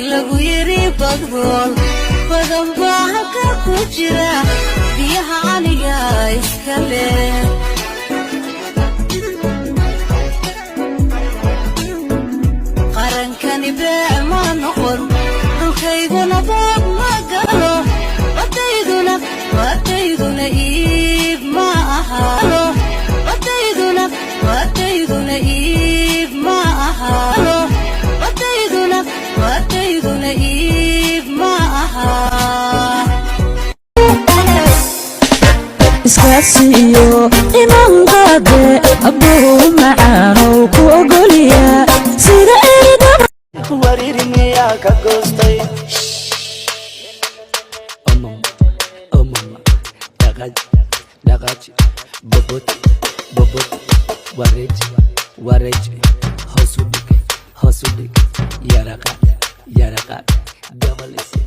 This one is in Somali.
lagu yiri badbool badan baa halka ku jira biyaha aniga iska leh qarankani baa ma noqon dhulkayguna baad ma galo wadayduna iib ma ahalo wadayduna iib ma ahalo wadayduna iib ma aha iskaasiyo iman qaade abuu macaano ku ogoliya sida erida waririmiya ka goostay dhaqaaj bobot wareej hoos u dhig yaraqa gabalisi